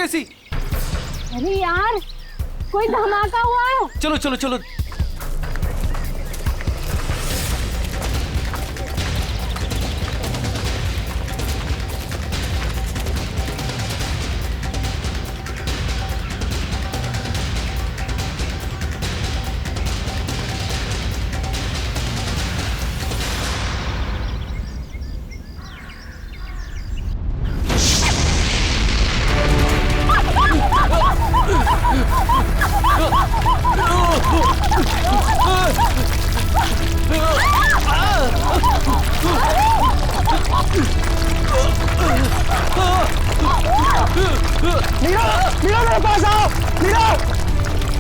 कैसी? अरे यार कोई धमाका हुआ है। चलो चलो चलो। मीरा, मीरा मेरे पास आओ, मीरा,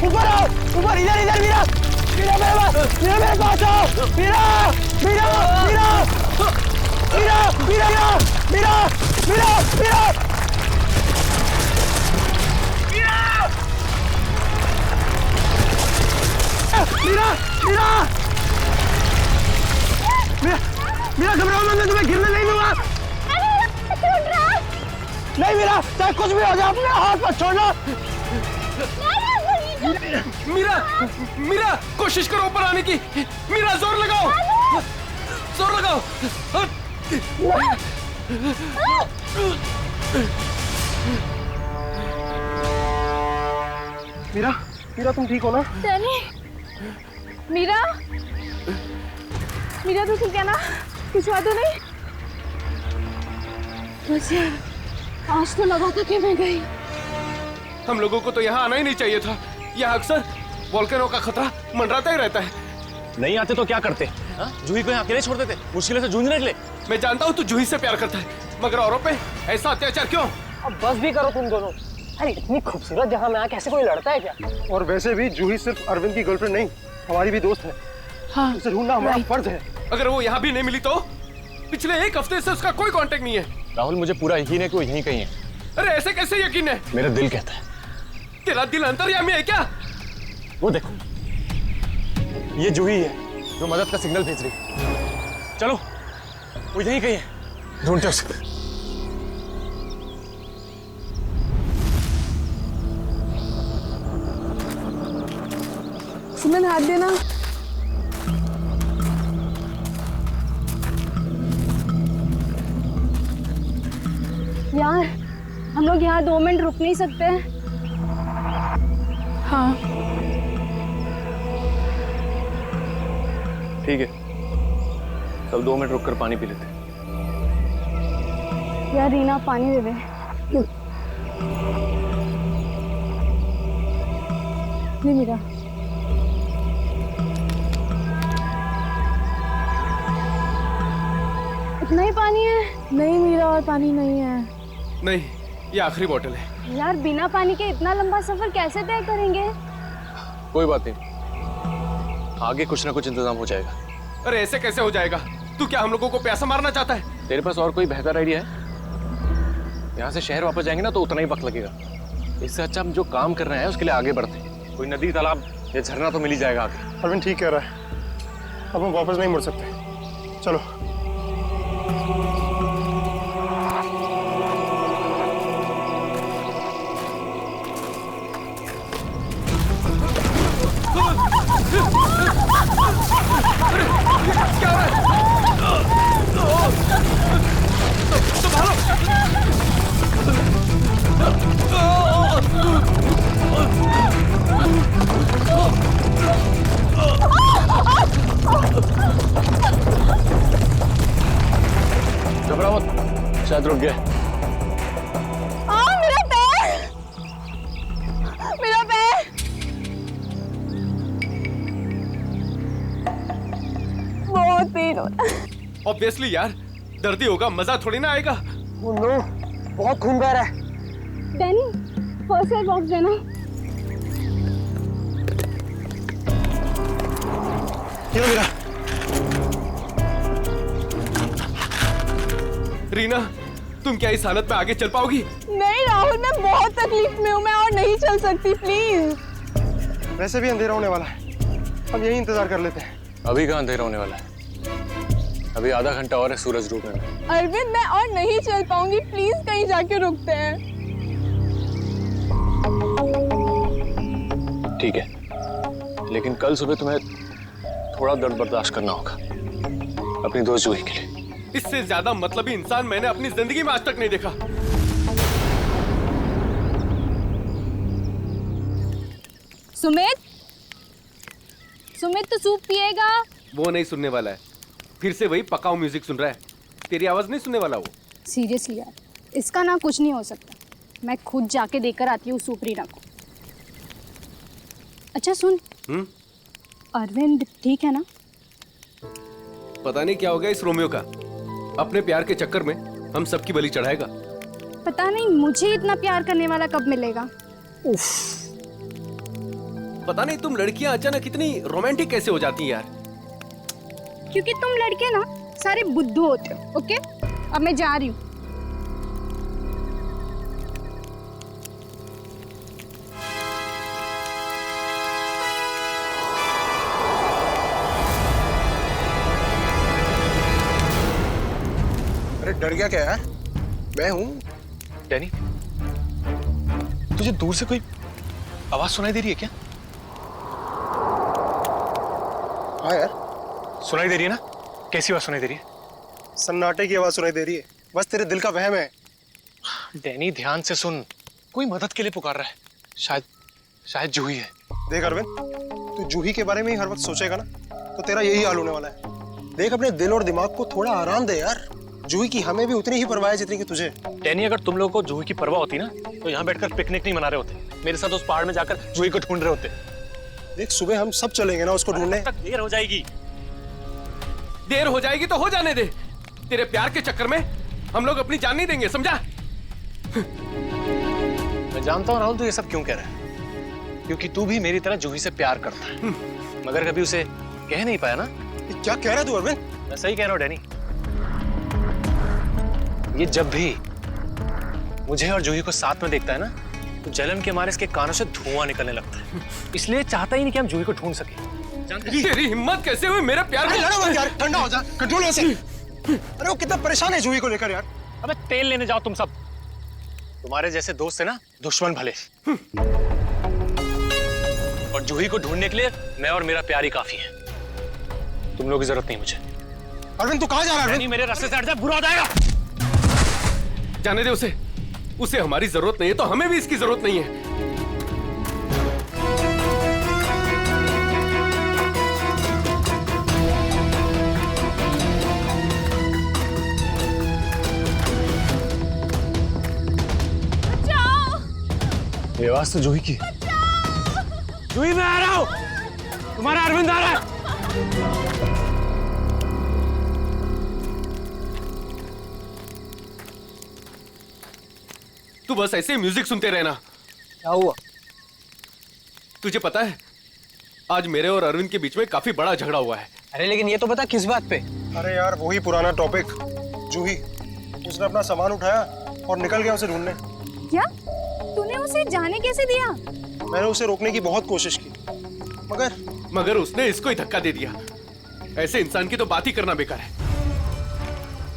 ऊपर आओ, ऊपर, इधर इधर मीरा, मीरा मेरे पास आओ, मीरा, मीरा, मीरा, मीरा, मीरा, मीरा, मीरा, मीरा, मीरा, मीरा, मीरा, मीरा घबराओ मत, मैं तुम्हें गिरने नहीं दूंगा। नहीं मीरा, चाहे कुछ भी हो जाए अपने हाथ मत छोड़ना। मीरा, मीरा कोशिश करो ऊपर आने की। मीरा जोर लगाओ, जोर लगाओ। मीरा, मीरा तुम ठीक हो ना? डैनी, मीरा, मीरा तू ठीक है ना? कुछ हुआ तो नहीं? बस यार, आज तो लगा था कि मैं गई। हम लोगों को तो यहाँ आना ही नहीं चाहिए था। यहाँ अक्सर वोल्केनो का खतरा मंडराता ही रहता है। नहीं आते तो क्या करते? जूही को यहाँ अकेले छोड़ देते, मुश्किलों से जूझने के लिए। मैं जानता हूँ तू जूही से प्यार करता है, मगर औरों पे ऐसा अत्याचार क्यों? अब बस भी करो तुम दोनों। अरे इतनी खूबसूरत जगह में आके ऐसे कोई लड़ता है क्या? और वैसे भी जूही सिर्फ अरविंद की गर्लफ्रेंड नहीं, हमारी भी दोस्त है। हाँ, उसे ढूंढना हमारा फर्ज है। अगर वो यहाँ भी नहीं मिली तो? पिछले एक हफ्ते से उसका कोई कांटेक्ट नहीं है। राहुल, मुझे पूरा यकीन है कि वो यहीं कहीं है। अरे ऐसे कैसे यकीन है? मेरा दिल कहता है। तेरा दिल अंतर्यामी है क्या? वो देखो, ये जूही है जो मदद का सिग्नल भेज रही। चलो, वो यहीं कहीं है, ढूंढते उसे। सुमन हाथ देना। यार हम लोग यहाँ 2 मिनट रुक नहीं सकते? हाँ ठीक है, सब 2 मिनट रुककर पानी पी लेते। यार रीना पानी दे दे। नहीं मीरा, इतना ही पानी है? नहीं मीरा, और पानी नहीं है। नहीं, ये आखिरी बोतल है। यार बिना पानी के इतना लंबा सफर कैसे तय करेंगे? कोई बात नहीं, आगे कुछ ना कुछ इंतजाम हो जाएगा। अरे ऐसे कैसे हो जाएगा? तू क्या हम लोगों को प्यासा मारना चाहता है? तेरे पास और कोई बेहतर आइडिया है? यहाँ से शहर वापस जाएंगे ना तो उतना ही वक्त लगेगा। इससे अच्छा हम जो काम कर रहे हैं उसके लिए आगे बढ़ते हैं। कोई नदी, तालाब या झरना तो मिल ही जाएगा आगे। अरविंद ठीक कह रहा है, अब हम वापस नहीं मुड़ सकते। चलो। क्या हो रहा है? घबराओ मत, शायद रुक गया। मेरा पैर, मेरा पैर। बहुत पेन हो रहा है। ऑब्वियसली यार, दर्द ही होगा, मजा थोड़ी ना आएगा। ओह नो, बहुत खून बह रहा है। डैनी, फर्स्ट एड बॉक्स देना। ये मेरा। रीना, तुम क्या इस हालत में आगे चल पाओगी? नहीं राहुल, मैं बहुत तकलीफ में हूँ, मैं और नहीं चल सकती, प्लीज। वैसे भी अंधेरा होने वाला है, हम यही इंतजार कर लेते हैं। अभी कहाँ अंधेरा होने वाला है? अभी आधा घंटा और है सूरज डूबने में। अरविंद, मैं और नहीं चल पाऊंगी, प्लीज कहीं जाके रुकते हैं। ठीक है, लेकिन कल सुबह तुम्हें थोड़ा दर्द बर्दाश्त करना होगा अपनी दोस्त जूही के लिए। इससे ज्यादा मतलबी इंसान मैंने अपनी जिंदगी में आज तक नहीं देखा। सुमित, सुमित तो सूप पिएगा। वो नहीं सुनने वाला है, फिर से वही पकाऊ म्यूजिक सुन रहा है। तेरी आवाज नहीं सुनने वाला वो। सीरियसली यार, इसका ना कुछ नहीं हो सकता। मैं खुद जाके देकर आती हूँ सूप रीना को। अच्छा सुन, अरविंद ठीक है ना? पता नहीं क्या हो गया इस रोमियो का, अपने प्यार के चक्कर में हम सबकी बलि चढ़ाएगा। पता नहीं मुझे इतना प्यार करने वाला कब मिलेगा। उफ। पता नहीं तुम लड़कियां अचानक इतनी रोमांटिक कैसे हो जाती हैं यार। क्योंकि तुम लड़के ना सारे बुद्धू होते हो। ओके, अब मैं जा रही हूँ। अरे डर गया क्या यार? मैं हूँ। डैनी, तुझे दूर से कोई आवाज सुनाई दे रही है क्या? हाँ यार, सुनाई दे रही है ना? कैसी आवाज सुनाई दे रही है? सन्नाटे की आवाज सुनाई दे रही है। बस तेरे दिल का वहम है। डैनी ध्यान से सुन, कोई मदद के लिए पुकार रहा है। शायद जूही है। देख अरविंद, तू जूही के बारे में ही हर वक्त सोचेगा ना तो तेरा यही हाल होने वाला है। देख, अपने दिल और दिमाग को थोड़ा आराम दे यार। जूही की हमें भी उतनी ही परवाह है जितनी कि तुझे। डैनी, अगर तुम लोगों को जूही की परवाह होती ना तो यहाँ बैठकर पिकनिक नहीं मना रहे होते, मेरे साथ उस पहाड़ में जाकर जूही को ढूंढ रहे होते। देख, सुबह हम सब चलेंगे ना उसको ढूंढने। तक देर हो जाएगी। देर हो जाएगी तो हो जाने दे। तेरे प्यार के चक्कर में हम लोग अपनी जान नहीं देंगे, समझा? मैं जानता हूँ राहुल, तू ये सब क्यों कह रहा है, क्योंकि तू भी मेरी तरह जूही से प्यार करता है, मगर कभी उसे कह नहीं पाया ना। क्या कह रहा है तू अरविंद? मैं सही कह रहा हूँ डैनी। ये जब भी मुझे और जूही को साथ में देखता है ना तो जलन के मारे इसके कानों से धुआं निकलने लगता है, इसलिए चाहता ही नहीं कि हम जूही को ढूंढ सके। तेरी हिम्मत कैसे हुई मेरे प्यार में? लड़ो मत यार, ठंडा हो जा, कंट्रोल से। अरे वो कितना परेशान है जूही को लेकर यार। अबे तेल लेने जाओ तुम सब। तुम्हारे जैसे दोस्त है ना दुश्मन भले, और जूही को ढूंढने के लिए मैं और मेरा प्यार ही काफी है। तुम लोगों की जरूरत नहीं मुझे। अरविंद तू कहाँ जा रहा है? नहीं, मेरे रास्ते से हट जा, बुरा हो जाएगा। जाने दे उसे। उसे हमारी जरूरत नहीं है तो हमें भी इसकी जरूरत नहीं है। ये आवाज तो जूही की। जूही, मैं आ रहा हूं, तुम्हारा अरविंद आ रहा है। तू बस ऐसे म्यूजिक सुनते रहना। क्या हुआ? तुझे पता है आज मेरे और अरविंद के बीच में काफी बड़ा झगड़ा हुआ है। अरे लेकिन ये तो बता किस बात पे? अरे यार वही पुराना टॉपिक। जूही, उसने अपना सामान उठाया और निकल गया उसे ढूंढने। क्या? तूने उसे जाने कैसे दिया? मैंने उसे रोकने की बहुत कोशिश की, मगर उसने इसको ही धक्का दे दिया। ऐसे इंसान की तो बात ही करना बेकार है।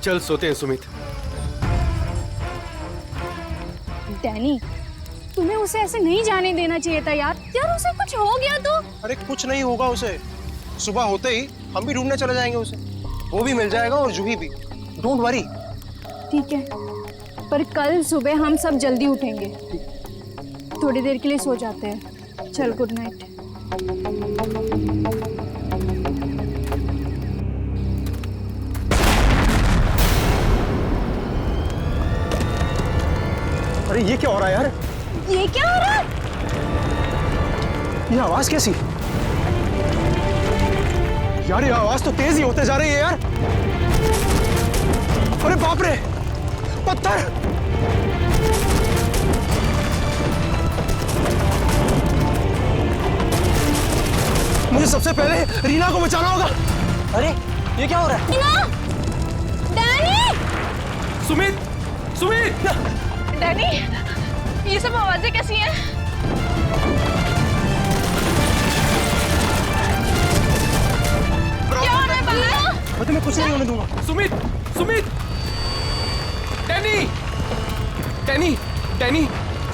चल सोते हैं सुमित। डैनी, तुम्हें उसे ऐसे नहीं जाने देना चाहिए था यार। यार उसे कुछ हो गया तो? अरे कुछ नहीं होगा उसे। सुबह होते ही हम भी ढूंढने चले जाएंगे उसे। वो भी मिल जाएगा और जूही भी। Don't worry. ठीक है, पर कल सुबह हम सब जल्दी उठेंगे। थोड़ी देर के लिए सो जाते हैं। चल, गुड नाइट। अरे ये क्या हो रहा है यार? ये क्या हो रहा है? ये आवाज कैसी? यार ये आवाज तो तेज ही होते जा रही है यार। अरे बाप रे, पत्थर! मुझे सबसे पहले रीना को बचाना होगा। अरे ये क्या हो रहा है? रीना! डैनी! सुमित! सुमित! डैनी, ये सब आवाजें कैसी हैं? क्या हो रहा है बाहर? मैं तुम्हें कुछ नहीं होने दूंगा। Sumit! Sumit! Danny! Danny! Danny!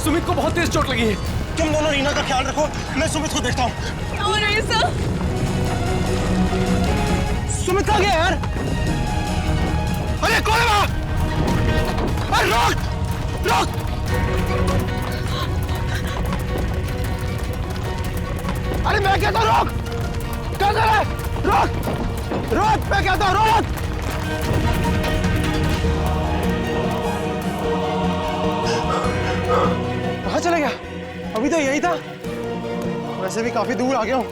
Sumit को बहुत तेज चोट लगी है। तुम दोनों रीना का ख्याल रखो, मैं सुमित को देखता हूँ। और ऐसा सुमित कहाँ गया यार? अरे कौन है वहाँ? अरे रोक! रोक! अरे मैं कहता हूँ रोक! क्या कर रहा है? रोक! रोक! मैं कहता हूँ रोक! कहाँ चले गया? अभी तो यही था। वैसे भी काफी दूर आ गया हूँ।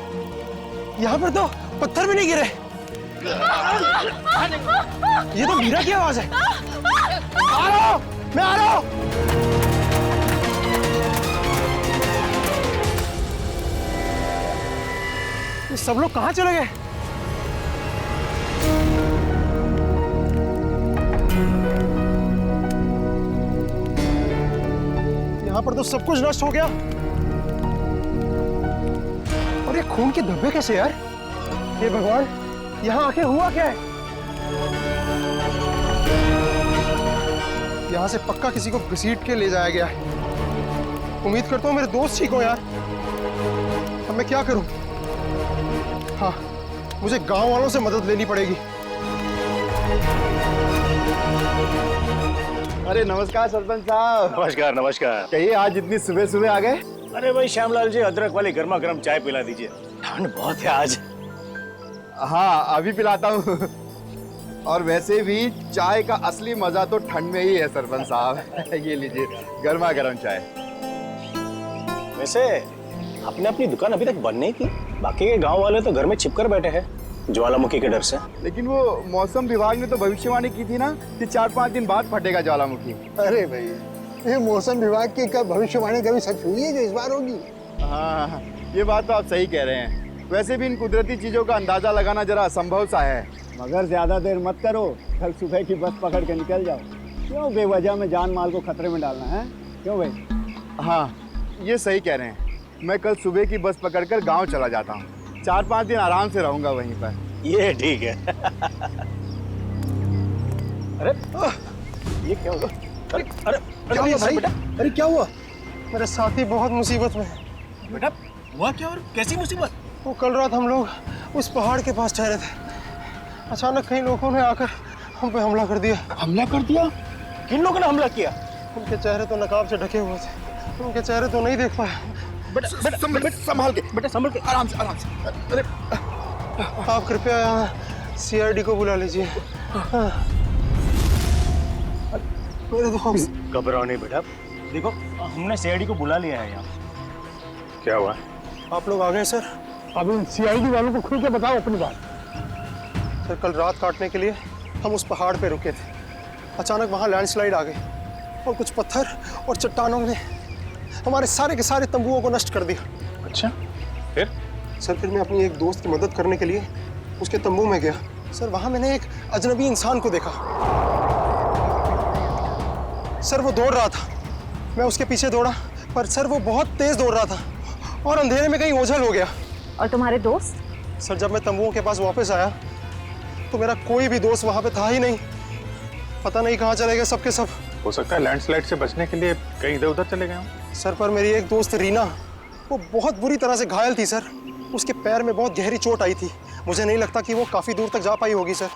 यहाँ पर तो पत्थर भी नहीं गिरे। ये तो मीरा की आवाज है। आ रहा हूँ, मैं आ रहा हूँ। ये सब लोग कहाँ चले गए? यहाँ पर तो सब कुछ नष्ट हो गया। और ये खून के धब्बे कैसे यार? हे भगवान, यहाँ आखिर हुआ क्या है? यहाँ से पक्का किसी को घसीट के ले जाया गया है। उम्मीद करता हूँ मेरे दोस्त ठीक हो यार। अब मैं क्या करूँ? हाँ, मुझे गांव वालों से मदद लेनी पड़ेगी। अरे नमस्कार सरपंच साहब। नमस्कार नमस्कार। कहिए, आज इतनी सुबह सुबह आ गए? अरे भाई श्यामलाल जी, अदरक वाली गर्मा गर्म चाय पिला दीजिए, ठंड बहुत है आज। हाँ, अभी पिलाता हूँ। और वैसे भी चाय का असली मजा तो ठंड में ही है सरपंच साहब। ये लीजिए गर्मा गर्म चाय। वैसे आपने अपनी दुकान अभी तक बंद नहीं की? बाकी के गांव वाले तो घर में छिपकर बैठे हैं ज्वालामुखी के डर से। लेकिन वो मौसम विभाग ने तो भविष्यवाणी की थी ना कि 4-5 दिन बाद फटेगा ज्वालामुखी। अरे भाई, ये मौसम विभाग की कब भविष्यवाणी कभी सच हुई है जो इस बार होगी? हाँ, ये बात तो आप सही कह रहे हैं। वैसे भी इन कुदरती चीजों का अंदाजा लगाना जरा असंभव सा है। मगर ज्यादा देर मत करो, कल सुबह की बस पकड़ के निकल जाओ। क्यों बेवजह में जान माल को खतरे में डालना है? क्यों भाई? हाँ, ये सही कह रहे हैं। मैं कल सुबह की बस पकड़कर गांव चला जाता हूँ। 4-5 दिन आराम से रहूंगा वहीं पर। ये ठीक है। अरे ये क्या हुआ? अरे अरे क्या हुआ भाई? बेटा, अरे क्या हुआ? मेरे साथी बहुत मुसीबत में है। बेटा हुआ क्या और कैसी मुसीबत? वो कल रात हम लोग उस पहाड़ के पास ठहरे थे। अचानक कई लोगों ने आकर हम पे हमला कर दिया। हमला कर दिया? किन लोगों ने हमला किया? उनके चेहरे तो नकाब से ढके हुए थे, उनके चेहरे तो नहीं देख पाया। बेटा संभाल के, बेटा संभल के, आराम से आराम से। अरे आप कृपया यहाँ सीआईडी को बुला लीजिए। मेरे दोस्त, घबराओ नहीं बेटा, देखो हमने सीआईडी को बुला लिया है यहाँ। क्या हुआ? आप लोग आ गए सर? अब इन सीआईडी वालों को खुल के बताओ अपनी बात। सर, कल रात काटने के लिए हम उस पहाड़ पे रुके थे। अचानक वहाँ लैंडस्लाइड आ गई और कुछ पत्थर और चट्टानों ने हमारे सारे के सारे तंबुओं को नष्ट कर दिया। अच्छा, फिर? सर, फिर मैं अपनी एक दोस्त की मदद करने के लिए उसके तंबू में गया। सर, वहाँ मैंने एक अजनबी इंसान को देखा। सर, वो दौड़ रहा था। मैं उसके पीछे दौड़ा, पर सर वो बहुत तेज दौड़ रहा था और अंधेरे में कहीं ओझल हो गया। और तुम्हारे दोस्त? सर, जब मैं तंबुओं के पास वापस आया तो मेरा कोई भी दोस्त वहाँ पे था ही नहीं। पता नहीं कहाँ चले गए सबके सब। हो सकता है लैंडस्लाइड से बचने के लिए कहीं इधर उधर चले गए हों। सर, पर मेरी एक दोस्त रीना, वो बहुत बुरी तरह से घायल थी सर। उसके पैर में बहुत गहरी चोट आई थी। मुझे नहीं लगता कि वो काफी दूर तक जा पाई होगी सर।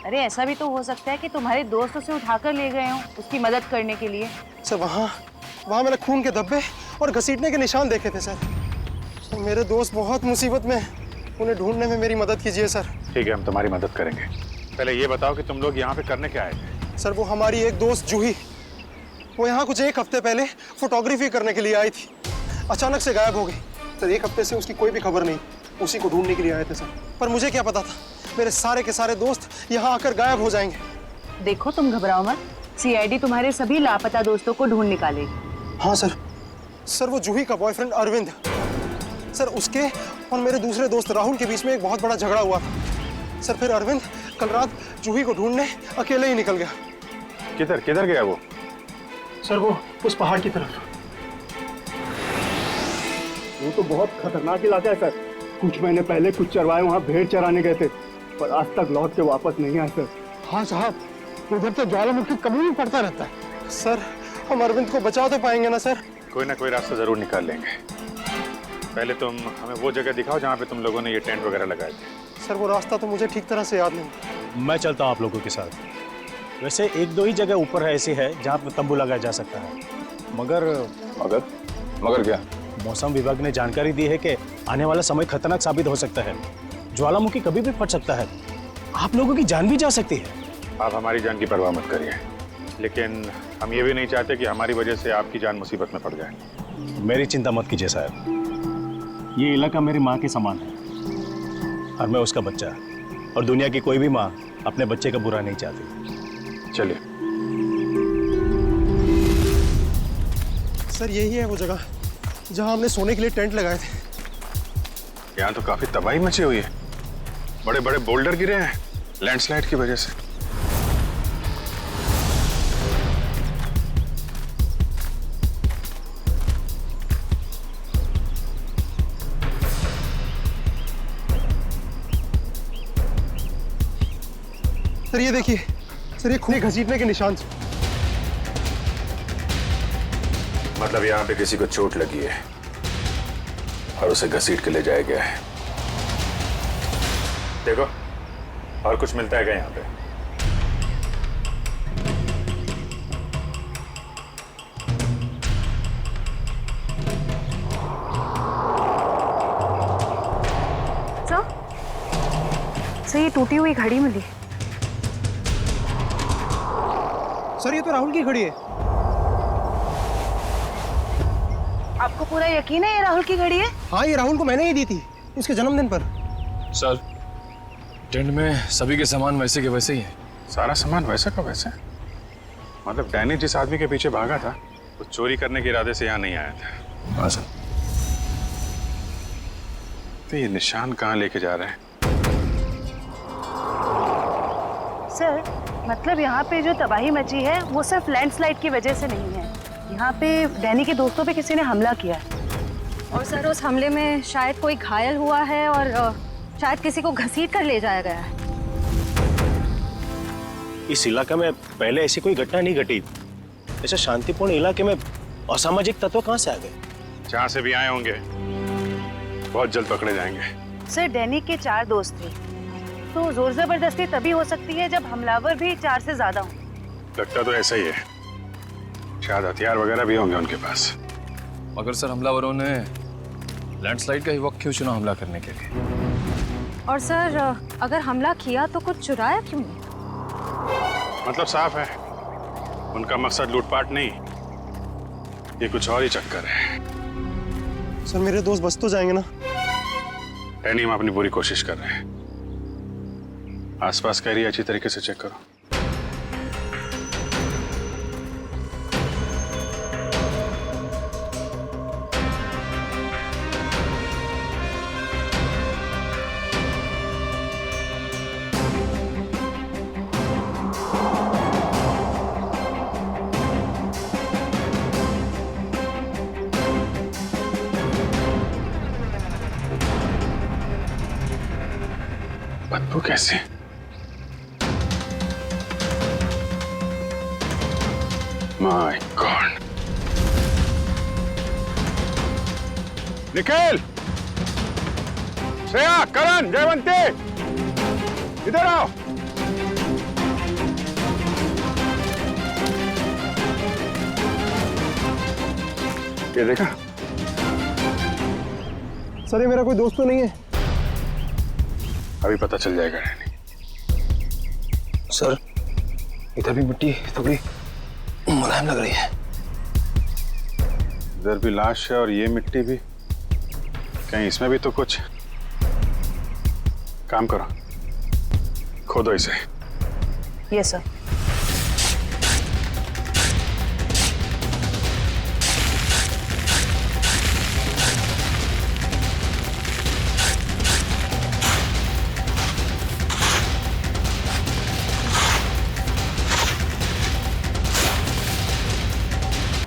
अरे ऐसा भी तो हो सकता है कि तुम्हारे दोस्त उसे उठाकर ले गए हों उसकी मदद करने के लिए। सर, वहाँ मैंने खून के धब्बे और घसीटने के निशान देखे थे सर। मेरे दोस्त बहुत मुसीबत में हैं। उन्हें ढूंढने में मेरी मदद कीजिए सर। ठीक है, हम तुम्हारी मदद करेंगे। पहले ये बताओ कि तुम लोग यहाँ पे करने क्या आए थे? सर, वो हमारी एक दोस्त जूही, वो यहाँ कुछ 1 हफ्ते पहले फोटोग्राफी करने के लिए आई थी। अचानक से गायब हो गई। सर, 1 हफ्ते से उसकी कोई भी खबर नहीं। उसी को ढूंढने के लिए आए थे सर। पर मुझे क्या पता था मेरे सारे के सारे दोस्त यहाँ आकर गायब हो जाएंगे। देखो तुम घबराओ मत, सीआईडी तुम्हारे सभी लापता दोस्तों को ढूंढ निकालेगी। हाँ सर। सर, वो जूही का बॉयफ्रेंड अरविंद, सर उसके और मेरे दूसरे दोस्त राहुल के बीच में एक बहुत बड़ा झगड़ा हुआ था। सर, फिर अरविंद कल रात जूही को ढूंढने अकेले ही निकल गया। किधर किधर गया वो? सर, वो उस पहाड़ की तरफ। वो तो बहुत खतरनाक इलाका है सर। कुछ महीने पहले कुछ चरवाए वहाँ भेड़ चराने गए थे, पर आज तक लौट के वापस नहीं आए सर। हाँ साहब, उधर तो ज्वालामुखी कभी भी पड़ता रहता है। सर, हम अरविंद को बचा तो पाएंगे ना सर? कोई ना कोई रास्ता जरूर निकाल लेंगे। पहले तुम हमें वो जगह दिखाओ जहाँ पे तुम लोगों ने ये टेंट वगैरह लगाए थे। सर वो रास्ता तो मुझे ठीक तरह से याद नहीं। मैं चलता हूँ आप लोगों के साथ। वैसे एक दो ही जगह ऊपर है ऐसी है जहाँ पे तंबू लगाया जा सकता है, मगर मगर क्या? मौसम विभाग ने जानकारी दी है कि आने वाला समय खतरनाक साबित हो सकता है। ज्वालामुखी कभी भी फट सकता है, आप लोगों की जान भी जा सकती है। आप हमारी जान की परवाह मत करिए, लेकिन हम ये भी नहीं चाहते कि हमारी वजह से आपकी जान मुसीबत में पड़ जाए। मेरी चिंता मत कीजिए साहब, ये इलाका मेरी माँ के समान है और मैं उसका बच्चा, और दुनिया की कोई भी माँ अपने बच्चे का बुरा नहीं चाहती। चलिए। सर यही है वो जगह जहां हमने सोने के लिए टेंट लगाए थे। यहाँ तो काफी तबाही मची हुई है, बड़े बड़े बोल्डर गिरे हैं लैंडस्लाइड की वजह से। सर ये देखिए सर, ये खून घसीटने के निशान। मतलब यहाँ पे किसी को चोट लगी है और उसे घसीट के ले जाया गया है। देखो और कुछ मिलता है क्या यहाँ पे? सर ये टूटी हुई घड़ी मिली। सर ये तो राहुल की घड़ी है। आपको पूरा यकीन है ये राहुल की घड़ी है? हाँ ये राहुल को मैंने ही दी थी उसके जन्मदिन पर। सर टेंट में सभी के सामान वैसे के वैसे ही है। सारा सामान वैसा का वैसा? मतलब डैनी जिस आदमी के पीछे भागा था वो चोरी करने के इरादे से यहाँ नहीं आया था। हाँ सर। तो ये निशान कहाँ लेके जा रहे हैं? सर मतलब यहाँ पे जो तबाही मची है वो सिर्फ लैंडस्लाइड की वजह से नहीं है, यहाँ पे डैनी के दोस्तों पे किसी ने हमला किया है। और सर उस हमले में शायद कोई घायल हुआ है और शायद किसी को घसीट कर ले जाया गया है। इस इलाके में पहले ऐसी कोई घटना नहीं घटी। ऐसे शांतिपूर्ण इलाके में असामाजिक तत्व कहाँ से आ गए? जहाँ से भी आए होंगे बहुत जल्द पकड़े जाएंगे। सर डैनी के 4 दोस्त थे, तो जोर जबरदस्ती तभी हो सकती है जब हमलावर भी 4 से ज्यादा हों। लगता तो ऐसा ही है, शायद हथियार वगैरह भी होंगे उनके पास। मगर सर हमलावरों ने लैंडस्लाइड का ही वक्त क्यों चुना हमला करने के लिए? और सर अगर हमला किया तो कुछ चुराया क्यों नहीं? मतलब साफ है उनका मकसद लूटपाट नहीं, ये कुछ और ही चक्कर है। सर मेरे दोस्त बच तो जाएंगे ना? डैनी हम अपनी पूरी कोशिश कर रहे हैं। आसपास का एरिया अच्छी तरीके से चेक करो। बदबू कैसे? My god. निखिल, श्रेया, करण, जयवंती, इधर आओ। ये देखा? सर ये मेरा कोई दोस्त तो नहीं है? अभी पता चल जाएगा डैनी। सर इधर भी मिट्टी थोड़ी मुलायम लग रही है। इधर भी लाश है और ये मिट्टी भी, कहीं इसमें भी तो कुछ। काम करो, खोदो इसे। Yes sir.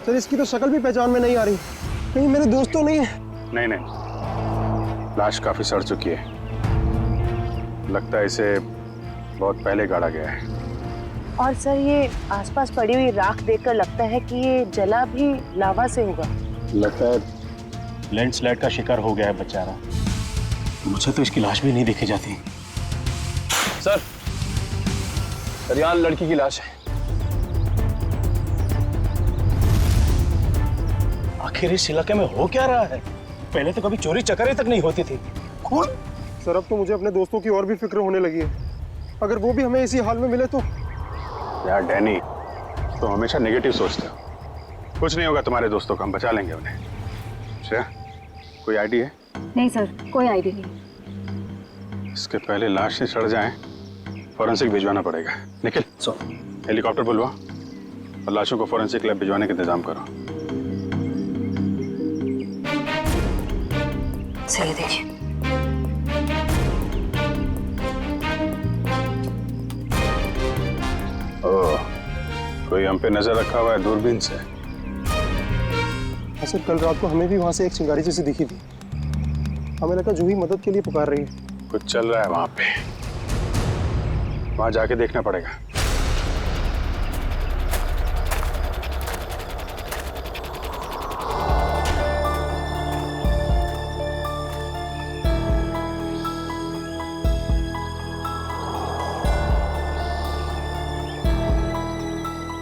सर इसकी तो शक्ल भी पहचान में नहीं आ रही, कहीं मेरे दोस्त तो नहीं है? नहीं नहीं, लाश काफी सड़ चुकी है, लगता है इसे बहुत पहले गाड़ा गया है। और सर ये आसपास पड़ी हुई राख देखकर लगता है कि ये जला भी लावा से होगा। लगता है लैंडस्लाइड का शिकार हो गया है बेचारा। मुझे तो इसकी लाश भी नहीं देखी जाती। सर यहाँ लड़की की लाश है। आखिर इस इलाके में हो क्या रहा है? पहले तो कभी चोरी चकारी तक नहीं होती थी। खून? सर अब तो मुझे अपने दोस्तों की और भी फिक्र होने लगी है। अगर वो भी हमें इसी हाल में मिले तो। यार डैनी, तो हमेशा नेगेटिव सोचते हो। कुछ नहीं होगा तुम्हारे दोस्तों को, हम बचा लेंगे उन्हें। श्रेया, कोई आईडी है? नहीं सर, कोई आईडी नहीं। इसके पहले लाश से सड़ जाए, फॉरेंसिक भिजवाना पड़ेगा। निखिल, हेलीकॉप्टर बुलवा और लाशों को फॉरेंसिक लैब भिजवाने का इंतजाम करो। सही देखिए। ओह, कोई हम पे नजर रखा हुआ है दूरबीन से। सर कल रात को हमें भी वहां से एक चिंगारी जैसी दिखी थी। हमें लगा जूही मदद के लिए पुकार रही है। कुछ चल रहा है वहां पे, वहां जाके देखना पड़ेगा।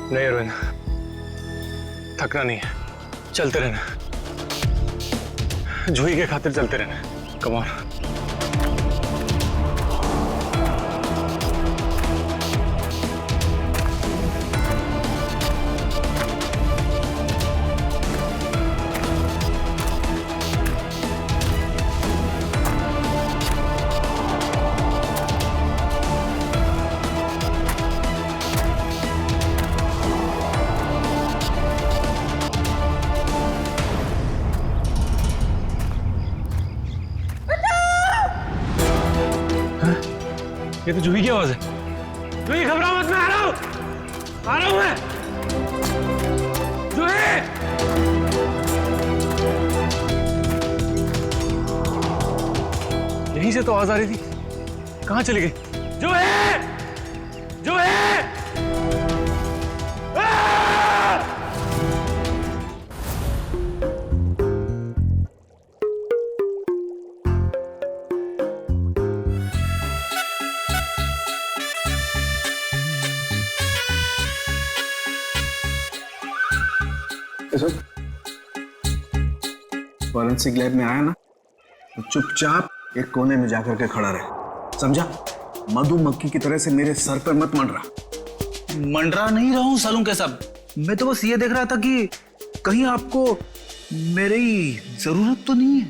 नहीं अरविंद, थकना नहीं है, चलते रहना। जूही के खातिर चलते रहना। Come on. ये तो जूही की आवाज है। जूही घबराओ मत, मैं आ रहा हूं मैं। जूही! यहीं से तो आवाज आ रही थी, कहां चली गई? जूही! जूही! फॉरेंसिक लैब में आया ना तो चुपचाप एक कोने में जाकर के खड़ा रहे, समझा? मधुमक्खी की तरह से मेरे सर पर मत मंडरा। मंडरा नहीं रहा हूं सालून के साहब, मैं तो बस ये देख रहा था कि कहीं आपको मेरी जरूरत तो नहीं है।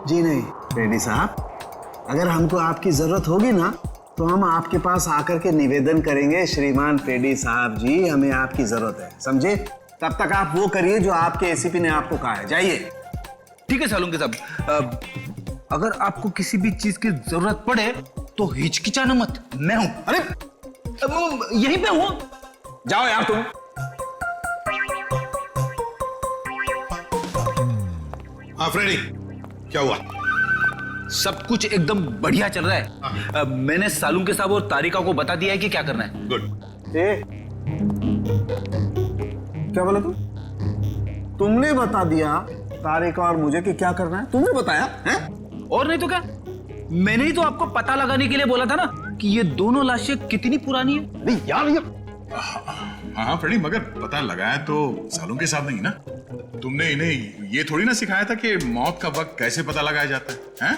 जी नहीं रेड्डी साहब, अगर हमको आपकी जरूरत होगी ना तो हम आपके पास आकर के निवेदन करेंगे, श्रीमान रेड्डी साहब जी हमें आपकी जरूरत है, समझे? तब तक आप वो करिए जो आपके एसीपी ने आपको कहा है, जाइए। ठीक है सालून के साहब, अगर आपको किसी भी चीज की जरूरत पड़े तो हिचकिचाना मत, मैं हूं। अरे यहीं पे हूं, जाओ यार तुम। हाँ फ्रेडी, क्या हुआ? सब कुछ एकदम बढ़िया चल रहा है। मैंने सालून के साहब और तारिका को बता दिया है कि क्या करना है। गुड। क्या बोला तुमने बता दिया तारिका और मुझे कि क्या करना है? तुमने बताया है? और नहीं तो क्या, मैंने ही तो आपको पता लगाने के लिए बोला था ना कि ये दोनों लाशें कितनी पुरानी है। अरे यार ये हाँ फ्रेडी, मगर पता लगाया तो सालों के साथ नहीं ना। तुमने इन्हें ये थोड़ी ना सिखाया था कि मौत का वक्त कैसे पता लगाया जाता है, हैं?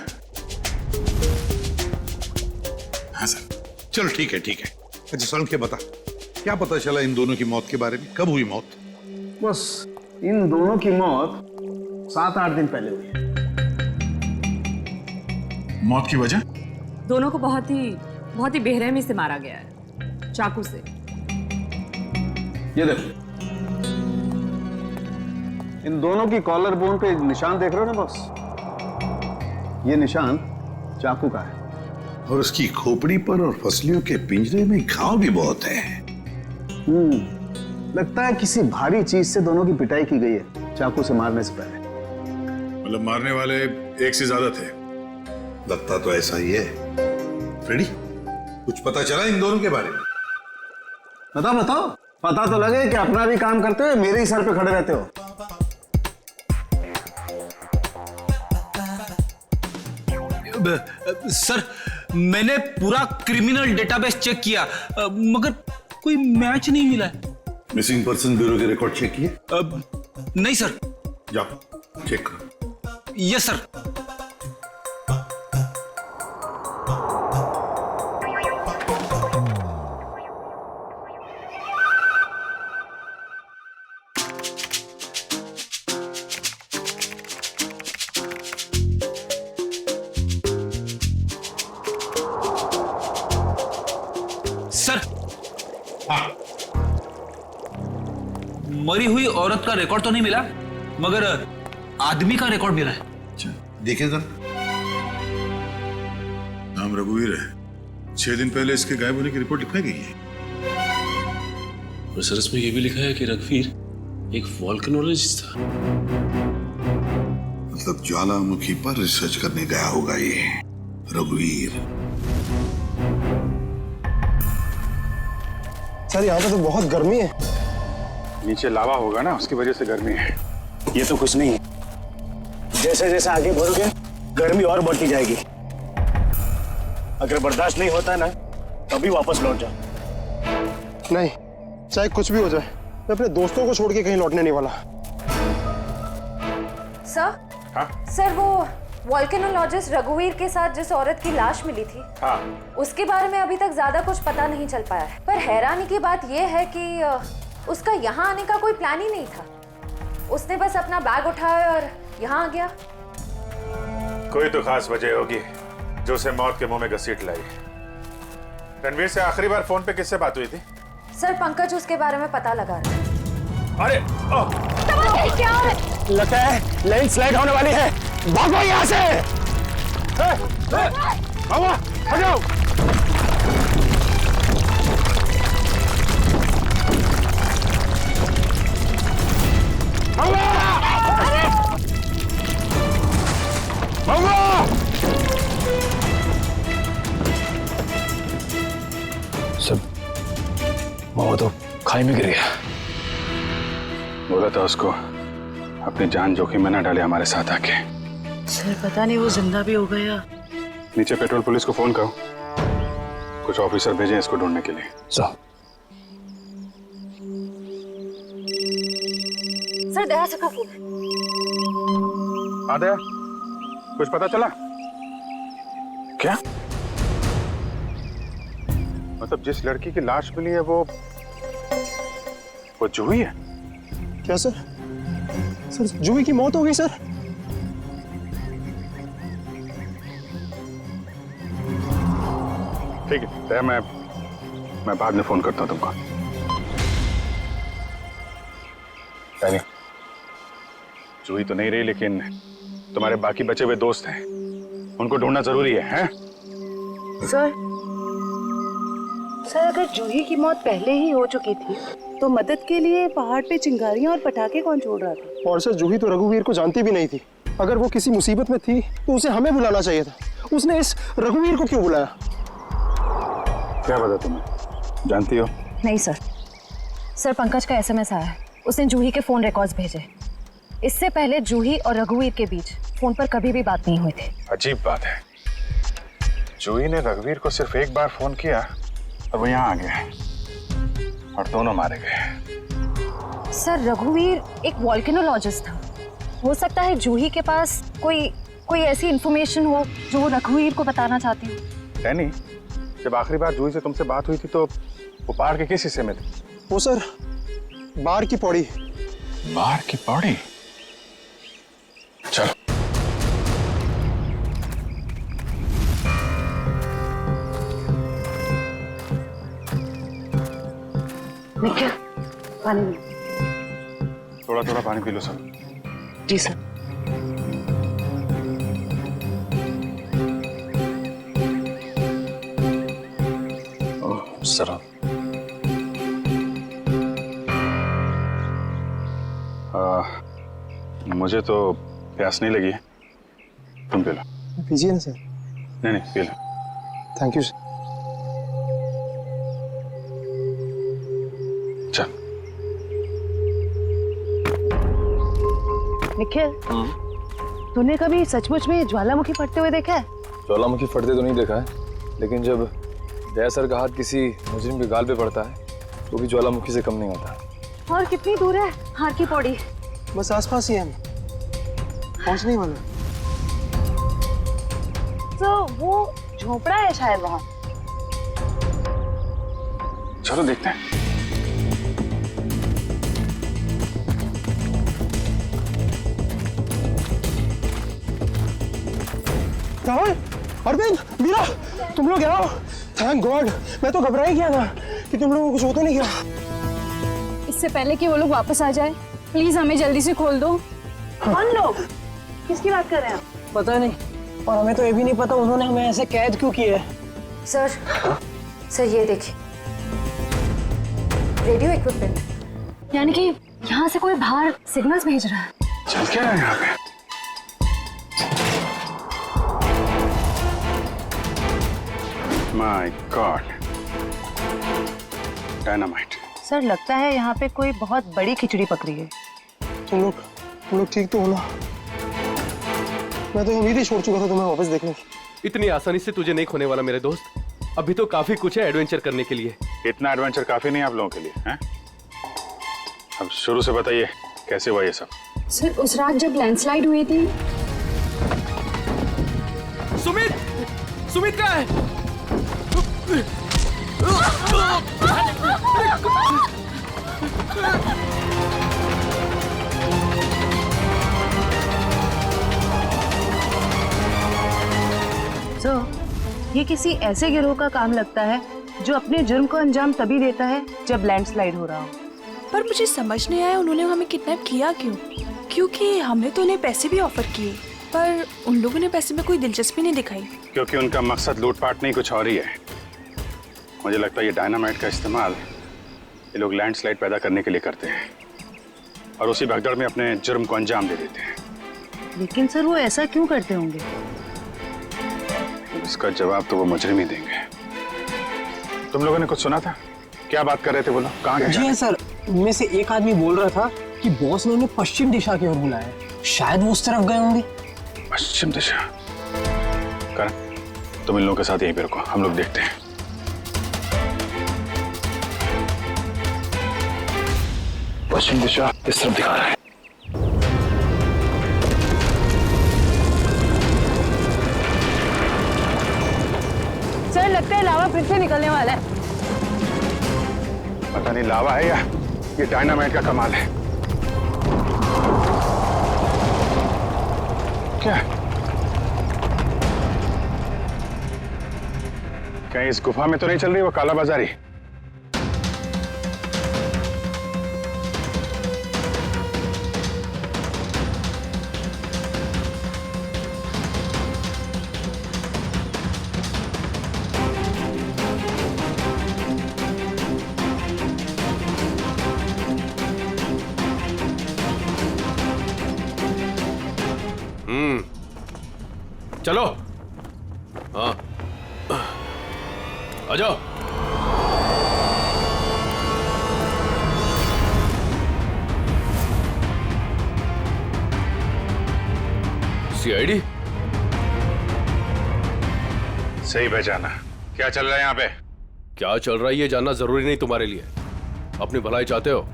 हाँ सर, चलो ठीक है ठीक है। अच्छा सालों के बता, क्या पता चला इन दोनों की मौत के बारे में? कब हुई मौत? बस इन दोनों की मौत 7-8 दिन पहले हुई है। मौत की वजह? दोनों को बहुत ही बेरहमी से मारा गया है, चाकू से। ये देखो, इन दोनों की कॉलर बोन पे निशान देख रहे हो ना बॉस? ये निशान चाकू का है। और उसकी खोपड़ी पर और फसलियों के पिंजरे में घाव भी बहुत है। लगता है किसी भारी चीज से दोनों की पिटाई की गई है चाकू से मारने से पहले। मतलब मारने वाले एक से ज्यादा थे? लगता तो ऐसा ही है। फ्रेडी, कुछ पता चला इन दोनों के बारे में? बताओ, पता तो लगे कि अपना भी काम करते हो, मेरे ही सर पे खड़े रहते हो। सर, मैंने पूरा क्रिमिनल डेटाबेस चेक किया, मगर कोई मैच नहीं मिला है। मिसिंग पर्सन ब्यूरो के रिकॉर्ड चेक किए? नहीं सर। जाओ चेक करो। Yes sir. सर, मरी हुई औरत का रिकॉर्ड तो नहीं मिला, मगर आदमी का रिकॉर्ड मिला है। अच्छा, देखिए सर। नाम रघुवीर है। 6 दिन पहले इसके गायब होने की रिपोर्ट लिखवाई गई है। और सर इसमें यह भी लिखा है कि रघुवीर एक वोल्केनोलॉजिस्ट था। मतलब ज्वालामुखी पर रिसर्च करने गया होगा ये रघुवीर। सर यहाँ पे तो बहुत गर्मी है। नीचे लावा होगा ना, उसकी वजह से गर्मी है। ये तो कुछ नहीं है। जैसे जैसे आगे बढ़ोगे गर्मी और बढ़ती जाएगी। अगर बर्दाश्त नहीं होता है ना, तभी वापस लौट जाओ। नहीं, चाहे कुछ भी हो जाए, मैं अपने दोस्तों को छोड़ के कहीं लौटने नहीं वाला। सर? हाँ? सर, वो वोल्केनोलॉजिस्ट रघुवीर के साथ जिस औरत की लाश मिली थी, हाँ। उसके बारे में अभी तक ज्यादा कुछ पता नहीं चल पाया है। पर हैरानी की बात यह है कि उसका यहाँ आने का कोई प्लान ही नहीं था। उसने बस अपना बैग उठाया और यहाँ आ गया। कोई तो खास वजह होगी जो उसे मौत के मुंह में घसीट लाई। रणवीर से आखिरी बार फोन पे किससे बात हुई थी? सर, पंकज उसके बारे में पता लगा रहा है। अरे क्या है? लगता है लैंडस्लाइड होने वाली है। भागो यहाँ से। हटाओ। सब मामा तो खाई में गिर गया। बोला था उसको अपनी जान जोखिम में न डाले हमारे साथ आके। सर, पता नहीं वो जिंदा भी हो गया। नीचे पेट्रोल पुलिस को फोन करो, कुछ ऑफिसर भेजें इसको ढूंढने के लिए। सर, दया से का फोन। हाँ दया, कुछ पता चला क्या? मतलब जिस लड़की की लाश मिली है वो जूही है? क्या सर? सर, जूही की मौत हो गई सर। ठीक है दया, मैं बाद में फोन करता हूँ तुमको। यानी जूही तो नहीं रही, लेकिन तुम्हारे बाकी बचे हुए दोस्त हैं, उनको ढूंढना जरूरी है, हैं? सर, अगर जूही की मौत पहले ही हो चुकी थी तो मदद के लिए पहाड़ पे चिंगारियां और पटाखे कौन छोड़ रहा था? और सर, जूही तो रघुवीर को जानती भी नहीं थी। अगर वो किसी मुसीबत में थी तो उसे हमें बुलाना चाहिए था। उसने इस रघुवीर को क्यों बुलाया? क्या पता तुम्हें, जानती हो? नहीं सर। सर, पंकज का एसएमएस आया है। उसने जूही के फोन रिकॉर्ड्स भेजे। इससे पहले जूही और रघुवीर के बीच फोन पर कभी भी बात नहीं हुई थी। अजीब बात है, जूही ने रघुवीर को सिर्फ एक बार फोन किया और वो यहाँ आ गया और दोनों मारे गए। सर, रघुवीर एक वोल्केनोलॉजिस्ट था। हो सकता है जूही के पास कोई ऐसी इंफॉर्मेशन हो जो वो रघुवीर को बताना चाहती हो। डैनी, जब आखिरी बार जूही से तुमसे बात हुई थी तो वो पहाड़ के किस हिस्से में थे? वो सर, बाहर की पौड़ी। बाहर की पौड़ी? चलो। निखिल, पानी। थोड़ा थोड़ा पानी पी लो सब। जी सर। सर, मुझे तो प्यास नहीं लगी है, तुम पी लो। पीजिए ना सर। नहीं P low. Thank you sir. चल। निखिल, तूने कभी सचमुच में ज्वालामुखी फटते हुए देखा है? ज्वालामुखी फटते तो नहीं देखा है, लेकिन जब दया सर का हाथ किसी मुजरिम के गाल पे पड़ता है तो भी ज्वालामुखी से कम नहीं होता। और कितनी दूर है हार की पौड़ी? बस आसपास ही है, पहुंचने ही वाला। तो वो झोपड़ा है शायद वहाँ। चलो देखते हैं। राहुल, अरविंद, मीरा, तुम लोग आओ। थैंक गॉड, मैं तो घबरा ही गया था कि तुम लोगों को कुछ हो तो नहीं गया। इससे पहले कि वो लोग वापस आ जाए, प्लीज हमें जल्दी से खोल दो। कौन लोग? किसकी बात कर रहे हैं? पता नहीं, और हमें तो ये भी नहीं पता उन्होंने हमें ऐसे कैद क्यों किया है। सर ये देखिए, रेडियो इक्विपमेंट। यानी कि यहाँ से कोई बाहर सिग्नल्स भेज रहा है। चल क्या रहा है यहाँ पे? My God, dynamite. सर लगता है यहाँ पे कोई बहुत बड़ी खिचड़ी पकड़ी है। तुम लोग ठीक तो हो ना? मैं तो उम्मीद ही छोड़ चुका था तुम्हें वापस देखने की। इतनी आसानी से तुझे नहीं खोने वाला मेरे दोस्त। अभी तो काफी कुछ है एडवेंचर करने के लिए। इतना एडवेंचर काफी नहीं आप लोगों के लिए, हैं? अब शुरू से बताइए कैसे हुआ ये सब? सर उस रात जब लैंडस्लाइड हुई थी। सुमित कहाँ है? ये किसी ऐसे गिरोह का काम लगता है जो अपने जुर्म को अंजाम तभी देता है जब लैंडस्लाइड हो रहा हो। पर मुझे समझ नहीं आया उन्होंने हमें किडनैप किया क्यों? क्योंकि हमने तो उन्हें पैसे भी ऑफर किए, पर उन लोगों ने पैसे में कोई दिलचस्पी नहीं दिखाई। क्योंकि उनका मकसद लूटपाट नहीं, कुछ और ही है। मुझे लगता है ये डायनामाइट का इस्तेमाल ये लोग लैंडस्लाइड पैदा करने के लिए करते हैं और उसी भगदड़ में अपने जुर्म को अंजाम दे देते हैं। लेकिन सर वो ऐसा क्यों करते होंगे? इसका जवाब तो वो मुजरिम ही देंगे। तुम लोगों ने कुछ सुना था? क्या बात कर रहे थे? बोलो, कहाँ गए? जी हाँ सर, उनमें से एक आदमी बोल रहा था कि बॉस ने उन्हें पश्चिम दिशा की ओर बुलाया, शायद वो उस तरफ गए होंगे। पश्चिम दिशा? करण, तुम इन लोगों के साथ यहीं पे रुको, हम लोग देखते हैं। पश्चिम दिशा इस तरफ दिखा रहा है। सर लगता है लावा फिर से निकलने वाला है। पता नहीं लावा है या ये डायनामाइट का कमाल है। क्या कहीं इस गुफा में तो नहीं चल रही वो काला बाजारी? चलो, हाँ आ जाओ। सीआईडी सही पहचाना। क्या चल रहा है यहाँ पे? क्या चल रहा है ये जानना जरूरी नहीं तुम्हारे लिए। अपनी भलाई चाहते हो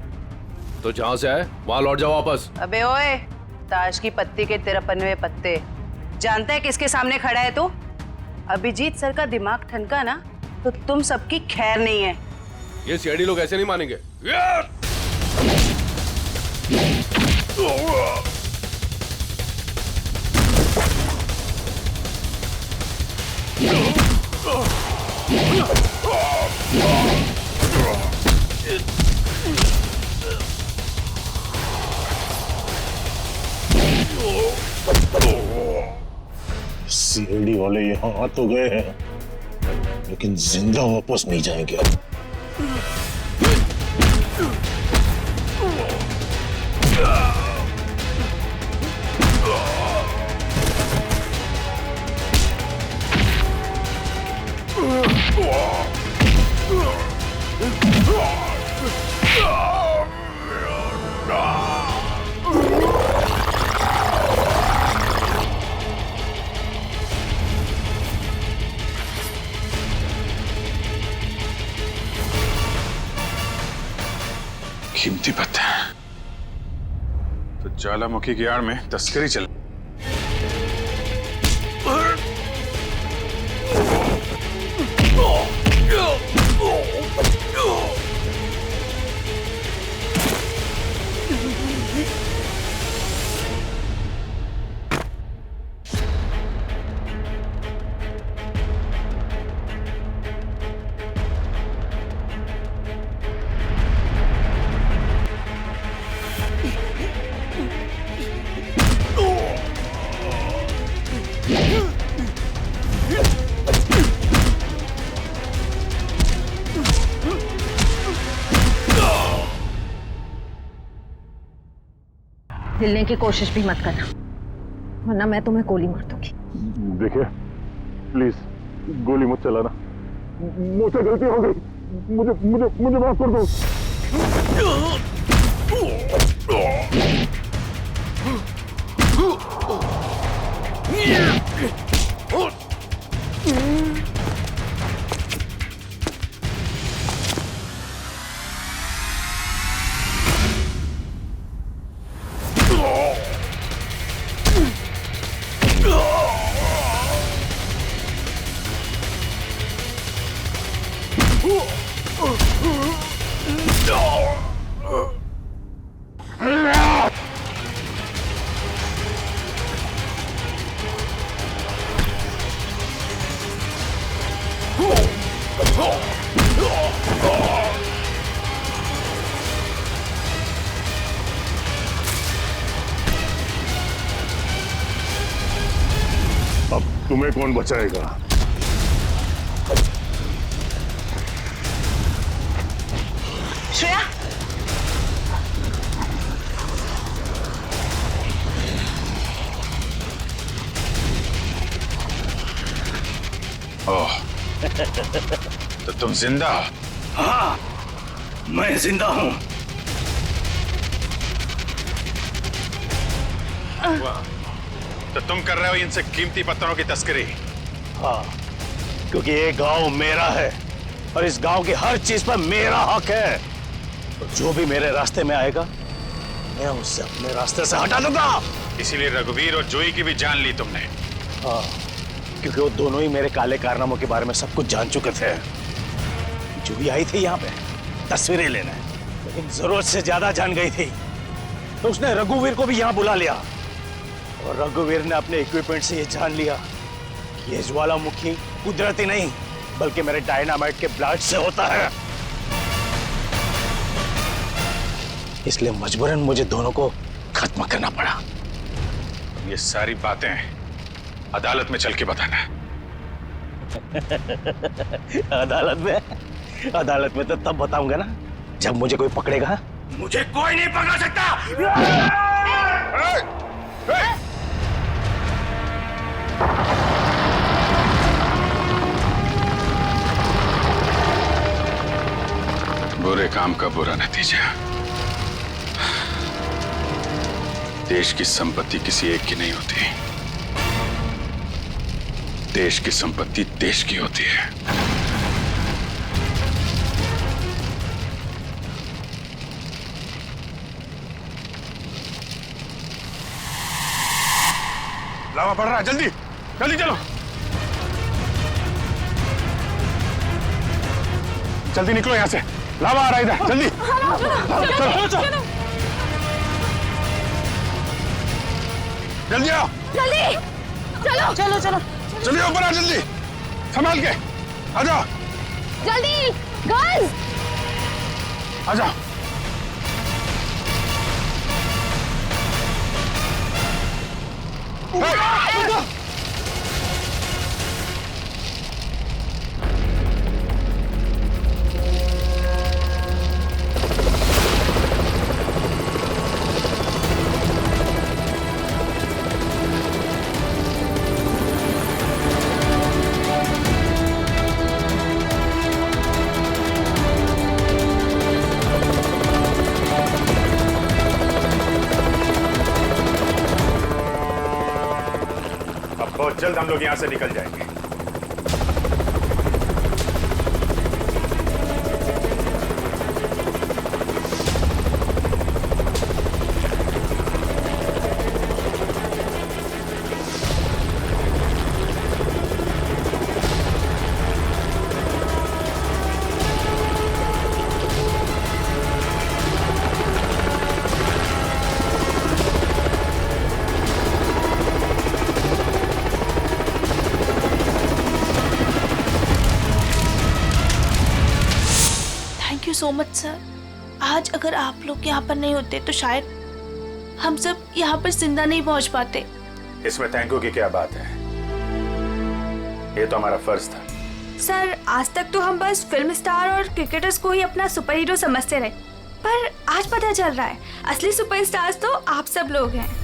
तो जहां से आए वहां लौट जाओ वापस। अबे ओए, ताश की पत्ती के 53 पत्ते। जानता है किसके सामने खड़ा है तू? अभिजीत सर का दिमाग ठनका ना तो तुम सबकी खैर नहीं है। ये सीआईडी लोग ऐसे नहीं मानेंगे। सीआईडी वाले यहाँ आ तो गए हैं, लेकिन जिंदा वापस नहीं जाएंगे। कीमती पत्थर तो ज्वालामुखी की आड़ में तस्करी चल। हिलने की कोशिश भी मत करना, वरना मैं तुम्हें गोली मार दूंगी। देखिए प्लीज गोली मत चलाना, मुझसे गलती हो गई, मुझे मुझे मुझे माफ कर दो। अब तुम्हें कौन बचाएगा? श्रेया, ओह, तो तुम जिंदा हो? हाँ, मैं जिंदा हूं। तो तुम कर रहे हो इनसे कीमती पत्थरों की तस्करी? हाँ, क्योंकि ये गांव मेरा है और इस गांव की हर चीज पर मेरा हक है। तो जो भी मेरे रास्ते में आएगा मैं उससे अपने रास्ते से हटा दूंगा। इसीलिए रघुवीर और जोई की भी जान ली तुमने? हाँ, क्योंकि वो दोनों ही मेरे काले कारनामों के बारे में सब कुछ जान चुके थे। जोई आई थी यहाँ पे तस्वीरें लेने, लेकिन जरूरत से ज्यादा जान गई थी, तो उसने रघुवीर को भी यहाँ बुला लिया और रघुवीर ने अपने इक्विपमेंट से ये जान लिया कि ये ज्वालामुखी कुदरती नहीं बल्कि मेरे डायनामाइट के ब्लास्ट से होता है। इसलिए मजबूरन मुझे दोनों को खत्म करना पड़ा। ये सारी बातें अदालत में चल के बताना। अदालत में तो तब बताऊंगा ना जब मुझे कोई पकड़ेगा। मुझे कोई नहीं पकड़ सकता। बुरे काम का बुरा नतीजा। देश की संपत्ति किसी एक की नहीं होती, देश की संपत्ति देश की होती है। लावा पड़ रहा है, जल्दी जल्दी चलो, जल्दी निकलो यहां से, लावा आ रहा है इधर, जल्दी चलो चलो जल्दी आओ, जल्दी चलो चलो चलो जल्दी ऊपर आ, जल्दी संभाल के आ जाओ, जल्दी गर्ल्स आ जाओ। बहुत जल्द हम लोग यहां से निकल जाएंगे। So much sir. आज अगर आप लोग यहाँ पर नहीं होते तो शायद हम सब यहाँ पर जिंदा नहीं पहुँच पाते। इसमें थैंक यू की क्या बात है, ये तो हमारा फर्ज था। सर आज तक तो हम बस फिल्म स्टार और क्रिकेटर्स को ही अपना सुपर हीरो समझते रहे, पर आज पता चल रहा है असली सुपरस्टार्स तो आप सब लोग हैं।